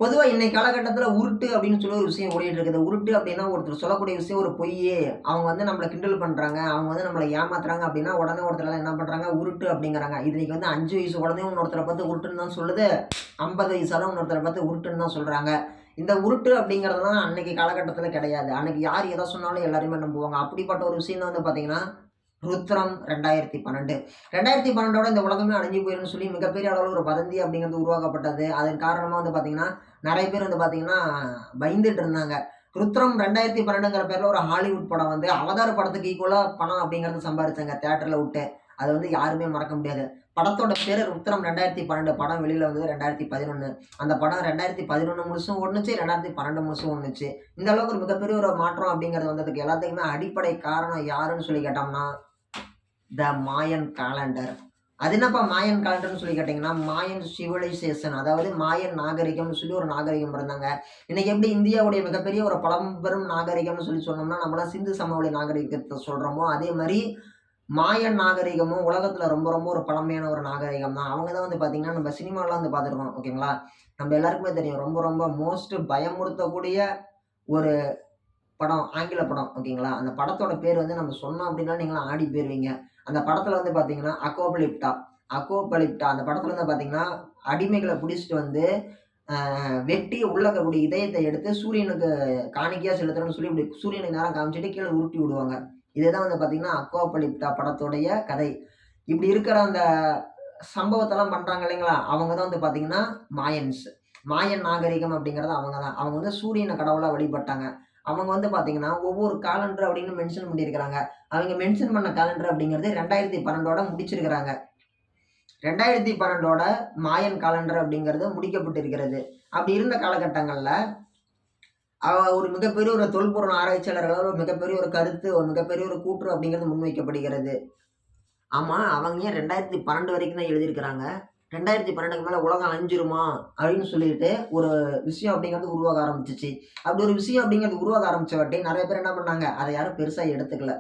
பொதுவா இன்னைக்கு காலகட்டத்தில உருட்டு அப்படின்னு சொல்லி ஒரு விஷயம் ஓடிட்டு இருக்குது. உருட்டு அப்படின்னா ஒருத்தர் சொல்லக்கூடிய விஷயம் ஒரு பொய்யு. அவங்க வந்து நம்மள கிண்டல் பண்றாங்க. அவங்க வந்து நம்மள ஏமாத்துறாங்க அப்படின்னா, உடனே ஒருத்தர்லாம் என்ன பண்றாங்க, உருட்டு அப்படிங்கிறாங்க. இது இன்னைக்கு வந்து 5 வயசு குழந்தையும் இன்னொருத்தர பார்த்து உருட்டுன்னு தான் சொல்லுது. 50 வயசு ஆளும் இன்னொருத்தர பார்த்து உருட்டுன்னு தான் சொல்றாங்க. இந்த உருட்டு அப்படிங்கிறதெல்லாம் அன்னைக்கு காலகட்டத்தில கிடையாது. அன்னைக்கு யார் எத சொன்னாலும் எல்லாருமே நம்புவாங்க. அப்படிப்பட்ட ஒரு விஷயம் தான் வந்து பார்த்தீங்கன்னா, ருத்ரம் 2012. 2012ஓட இந்த உலகமே அழிஞ்சு போயிரும்னு சொல்லி மிகப்பெரிய அளவுல ஒரு வதந்தி அப்படிங்கிறது உருவாக்கப்பட்டது. அதன் காரணமா வந்து பார்த்தீங்கன்னா, நெறைய பேர் வந்து பார்த்தீங்கன்னா, பயந்துட்டு இருந்தாங்க. ருத்ரம் 2012ங்கிற பேர்ல ஒரு ஹாலிவுட் படம் வந்து அவதார் படத்துக்கு ஈக்குவலா பணம் அப்படிங்கிறது சம்பாரிச்சாங்க தியேட்டர்ல விட்டு. அத வந்து யாருமே மறக்க முடியாது. படத்தோட பேரு ருத்ரம் 2012. படம் வெளியில வந்தது 2011. அந்த படம் 2011 முழுசும் ஓடுனுச்சு, 2012 முழுசும் ஓடுனுச்சு. இந்த அளவுக்கு ஒரு மிகப்பெரிய ஒரு மாற்றம் அப்படிங்கிறது வந்ததுக்கு எல்லாத்துக்குமே அடிப்படை காரணம் யாருன்னு சொல்லி கேட்டோம்னா, த மாயன் காலண்டர். அது என்னப்பா மாயன் காலண்டர்ன்னு சொல்லி கேட்டீங்கன்னா, மாயன் சிவிலைசேஷன் அதாவது மாயன் நாகரிகம்னு சொல்லி ஒரு நாகரிகம் இருந்தாங்க. இன்னைக்கு எப்படி இந்தியாவுடைய மிகப்பெரிய ஒரு பழம்பெரும் நாகரிகம்னு சொல்லி சொன்னோம்னா, நம்மலாம் சிந்து சமவெளி நாகரிகத்த சொல்றோமோ, அதே மாரி மாயன் நாகரிகமும் உலகத்துல ரொம்ப ரொம்ப ஒரு பழமையான ஒரு நாகரிகம் தான். அவங்க தான் வந்து பார்த்தீங்கன்னா, நம்ம சினிமாலாம் வந்து பார்த்துருக்கோம். ஓகேங்களா? நம்ம எல்லாருக்குமே தெரியும். ரொம்ப ரொம்ப மோஸ்ட் பயமுறுத்தக்கூடிய ஒரு படம். ஆங்கில படம். ஓகேங்களா? அந்த படத்தோட பேர் வந்து நம்ம சொன்னோம் அப்டின்னா, நீங்கலாம் ஆடி போயிருவீங்க. அந்த படத்துல வந்து பார்த்தீங்கன்னா, அகோபலிப்டா. அகோபலிப்டா அந்த படத்துல வந்து பார்த்தீங்கன்னா, அடிமைகள புடிச்சிட்டு வந்து வெட்டி உள்ள இருக்கக்கூடிய இதயத்த எடுத்து சூரியனுக்கு காணிக்கையா செலுத்தணும்னு சொல்லி இப்டி சூரியனுக்கு நேரா காமிச்சுட்டு கீழ உருட்டி விடுவாங்க. இதுதான் வந்து பார்த்தீங்கன்னா, அக்வாபலிப்டா படத்தோடைய கதை. இப்டி இருக்கிற அந்த சம்பவத்தெல்லாம் பண்றாங்க இல்லைங்களா? அவங்க தான் வந்து பார்த்தீங்கன்னா, மாயன்ஸ். மாயன் நாகரிகம் அப்படிங்கிறது அவங்க தான். அவங்க வந்து சூரியன கடவுளா வழிபட்டாங்க. அவங்க வந்து பார்த்தீங்கன்னா, ஒவ்வொரு காலண்டர் அப்படின்னு மென்ஷன் பண்ணியிருக்கிறாங்க. அவங்க மென்ஷன் பண்ண காலண்டர் அப்படிங்கிறது 2012ஓட முடிச்சிருக்கிறாங்க. 2012ஓட மாயன் காலண்டர் அப்படிங்கிறது முடிக்கப்பட்டிருக்கிறது. அப்படி இருந்த காலகட்டங்கள்ல, ஒரு மிகப்பெரிய ஒரு தொல்பொருள் ஆராய்ச்சியாளர்களால் ஒரு மிகப்பெரிய ஒரு கருத்து, ஒரு மிகப்பெரிய ஒரு கூற்று அப்படிங்கிறது முன்வைக்கப்படுகிறது. ஆமா, அவங்க ஏன் 2012 வரைக்கும் தான் எழுதியிருக்கிறாங்க. 2012க்கு மேல உலகம் அழிஞ்சிருமா? அப்படின்னு சொல்லிட்டு ஒரு விஷயம் அப்படிங்கிறது உருவாக ஆரம்பிச்சுச்சு. அப்படி ஒரு விஷயம் அப்படிங்கிறது உருவாக ஆரம்பிச்சவாட்டி நெறைய பேர் என்ன பண்ணாங்க, அத யாரும் பெருசா எடுத்துக்கல.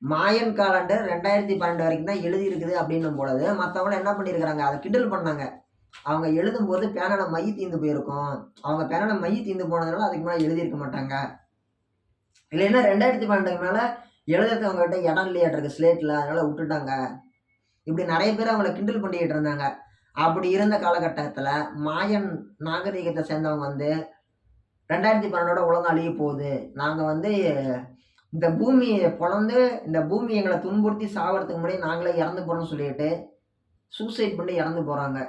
மாயன் காலண்டர் 2012 வரைக்கும் தான் எழுதியிருக்குது அப்படின்னும் பொழுது, மத்தவங்கலாம் என்ன பண்ணியிருக்கிறாங்க, அத கிண்டல் பண்ணாங்க. அவங்க எழுதும்போது பேனால மை தீர்ந்து போயிருக்கும். அவங்க பேனால மை தீர்ந்து போனதுனால அதுக்கு மேல எழுதியிருக்க மாட்டாங்க. இல்லைன்னா 2012க்கு மேல எழுதுறதுக்கு அவங்ககிட்ட இடம் இல்லையாட்ருக்கு ஸ்லேட்ல. அதனால வுட்டுட்டாங்க. இப்படி நெறைய பேர் அவங்கள கிண்டல் பண்ணிட்டு இருந்தாங்க. அப்படி இருந்த காலகட்டத்தில, மாயன் நாகரீகத்த சேர்ந்தவங்க வந்து 2012ஓட உலகம் அழிய போகுது. நாங்க வந்து இந்த பூமிய பொளந்து, இந்த பூமி எங்கள துன்புறுத்தி சாவறதுக்கு முன்னாடி நாங்களே இறந்து போறோம்னு சொல்லிட்டு, சூசைட் பண்ணி இறந்து போறாங்க.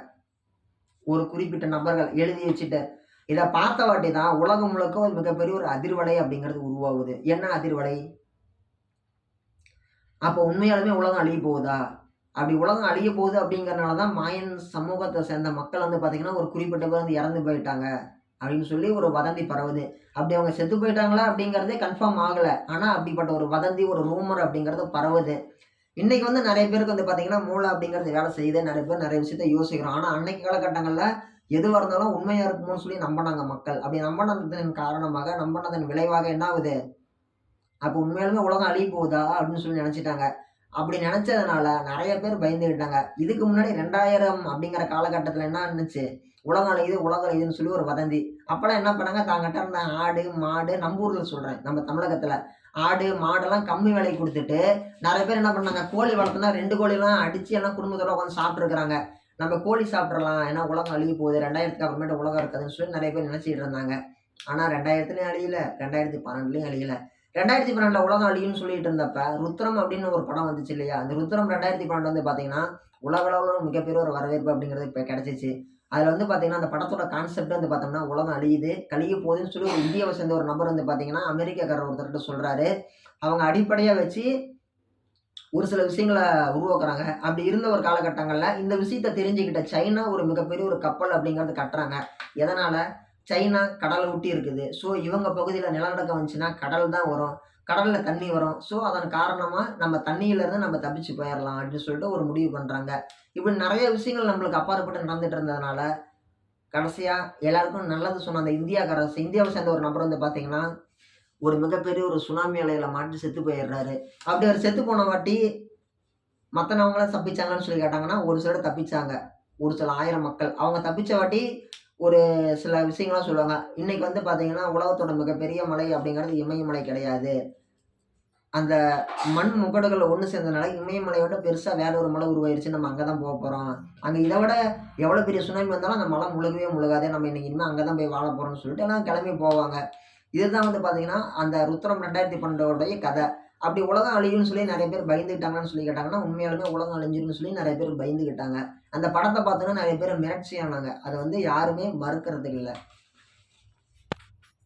ஒரு குறிப்பிட்ட நபர்கள் எழுதி வச்சுட்டு. இத பார்த்தவாட்டி தான் உலகம் முழுக்க ஒரு மிகப்பெரிய ஒரு அதிர்வலை அப்படிங்கிறது உருவாகுது. என்ன அதிர்வலை? அப்ப உண்மையாலுமே உலகம் அழிய போகுதா? அப்படி உலகம் அழிய போகுது அப்படிங்கிறனால தான் மாயன் சமூகத்த சேர்ந்த மக்கள் வந்து பார்த்தீங்கன்னா, ஒரு குறிப்பிட்ட பேர் வந்து இறந்து போயிட்டாங்க. அப்படின்னு சொல்லி ஒரு வதந்தி பரவுது. அப்படி அவங்க செத்து போயிட்டாங்களா அப்படிங்கிறதே கன்ஃபார்ம் ஆகல. ஆனா அப்படிப்பட்ட ஒரு வதந்தி, ஒரு ரூமர் அப்படிங்கிறது பரவுது. இன்னைக்கு வந்து நெறைய பேருக்கு வந்து பார்த்தீங்கன்னா, மூளை அப்படிங்கிறது வேலை செய்யுது. நெறைய பேர் நெறைய விஷயத்த யோசிக்கிறோம். ஆனா அன்னைக்கு காலகட்டங்கள்ல எதுவா இருந்தாலும் உண்மையா இருக்குமோன்னு சொல்லி நம்புனாங்க மக்கள். அப்படி நம்புனதன் காரணமாக, நம்புனதன் விளைவாக என்ன ஆகுது? அப்ப உண்மையாலுமே உலகம் அழிய போகுதா? அப்படின்னு சொல்லி நெனச்சுட்டாங்க. அப்படி நெனச்சதுனால நெறைய பேர் பயந்துகிட்டாங்க. இதுக்கு முன்னாடி 2000 அப்படிங்கிற காலகட்டத்தில என்ன இருந்துச்சு? உலகம் அழியுது, உலகம் அழியுதுன்னு சொல்லி ஒரு வதந்தி. அப்பலாம் என்ன பண்ணாங்க, தாங்கிட்ட இருந்த ஆடு, மாடு நம்ம ஊர்ல சொல்றேன். நம்ம தமிழகத்தில. ஆடு, மாடெல்லாம் கம்மி விலைக்கு குடுத்துட்டு, நெறைய பேர் என்ன பண்ணாங்க, கோழி வளர்த்துனா 2 கோழிலாம் அடிச்சு எல்லாம் குடும்பத்தோட உட்காந்து சாப்ட்டுருக்காங்க. நம்ம கோழி சாப்ட்றலாம். ஏன்னா உலகம் அழிய போகுது. 2000க்கு அப்புறமேட்டு உலகம் இருக்காதுன்னு சொல்லி நெறைய பேர் நெனச்சுட்டு இருந்தாங்க. ஆனா 2000த்துலயும் அழியல, 2012லயும் அழியல. 2012ல உலகம் அழியும்னு சொல்லிட்டு இருந்தப்ப, ருத்ரம் அப்படின்னு ஒரு படம் வந்துச்சு இல்லையா? அந்த ருத்ரம் 2012 வந்து பார்த்தீங்கன்னா, உலக அளவுல மிகப்பெரிய ஒரு வரவேற்பு அப்படிங்கிறது இப்ப கிடைச்சிச்சு. அதுல வந்து பார்த்தீங்கன்னா, அந்த படத்தோட கான்செப்ட் வந்து பார்த்தோம்னா, உலகம் அழியுது, கழிய போகுதுன்னு சொல்லி ஒரு இந்தியாவ சேர்ந்த ஒரு நபர் வந்து பார்த்தீங்கன்னா, அமெரிக்காக்காரர் ஒருத்தர்ட்ட சொல்றாரு. அவங்க அடிப்படையா வச்சு ஒரு சில விஷயங்கள உருவாக்குறாங்க. அப்படி இருந்த ஒரு காலகட்டங்கள்ல, இந்த விஷயத்த தெரிஞ்சுக்கிட்ட சைனா ஒரு மிகப்பெரிய ஒரு கப்பல் அப்படிங்கிறது கட்டுறாங்க. எதனால? சைனா கடல ஒட்டி இருக்குது. ஸோ, இவங்க பகுதியில நிலநடுக்கம் வந்துச்சுன்னா, கடல் தான் வரும். கடல்ல தண்ணி வரும். ஸோ, அதன் காரணமா நம்ம தண்ணியிலருந்து நம்ம தப்பிச்சு போயிரலாம் அப்படின்னு சொல்லிட்டு ஒரு முடிவு பண்றாங்க. இப்படி நெறைய விஷயங்கள் நம்மளுக்கு அப்பாற்பட்டு நடந்துட்டு இருந்ததுனால, கடைசியா எல்லாருக்கும் நல்லது சொன்ன அந்த இந்தியாவ சேர்ந்த ஒரு நபர் வந்து பார்த்தீங்கன்னா, ஒரு மிகப்பெரிய ஒரு சுனாமி அலையில மாட்டி செத்து போயிடுறாரு. அப்படி அவர் செத்து போன வாட்டி, மத்தனவங்கலாம் தப்பிச்சாங்களான்னு சொல்லி கேட்டாங்கன்னா, ஒரு சிலர் தப்பிச்சாங்க. ஒரு சில 1000 மக்கள். அவங்க தப்பிச்ச வாட்டி, ஒரு சில விஷயங்கள்லாம் சொல்லுவாங்க. இன்னைக்கு வந்து பார்த்தீங்கன்னா, உலகத்தோட மிகப்பெரிய மலை அப்படிங்கிறது இமயமலை கிடையாது. அந்த மண் முகடுகள் ஒண்ணு சேர்ந்தனால இமயமலைய விட பெருசா வேற ஒரு மலை உருவாயிருச்சு. நம்ம அங்க தான் போப்போறோம். அங்க இத விட எவ்வளோ பெரிய சுனாமி வந்தாலும் அந்த மலை முழுகவே முழுகாது. நம்ம இன்னைக்கு இனிமே அங்க தான் போய் வாழ போறோம்னு சொல்லிட்டு எல்லாம் கிளம்பி போவாங்க. இதுதான் வந்து பார்த்தீங்கன்னா, அந்த ருத்ரம் 2012 கதை. அப்படி உலகம் அழியும்னு சொல்லி நெறைய பேர் பயந்துக்கிட்டாங்கன்னு சொல்லி கேட்டாங்கன்னா, உண்மையாலுமே உலகம் அழிஞ்சிரும்னு சொல்லி நெறைய பேர் பயந்துக்கிட்டாங்க. அந்த படத்த பார்த்தோனே நெறைய பேர் மிரட்சியானாங்க. அத வந்து யாருமே மறுக்கறதுக்கு இல்ல.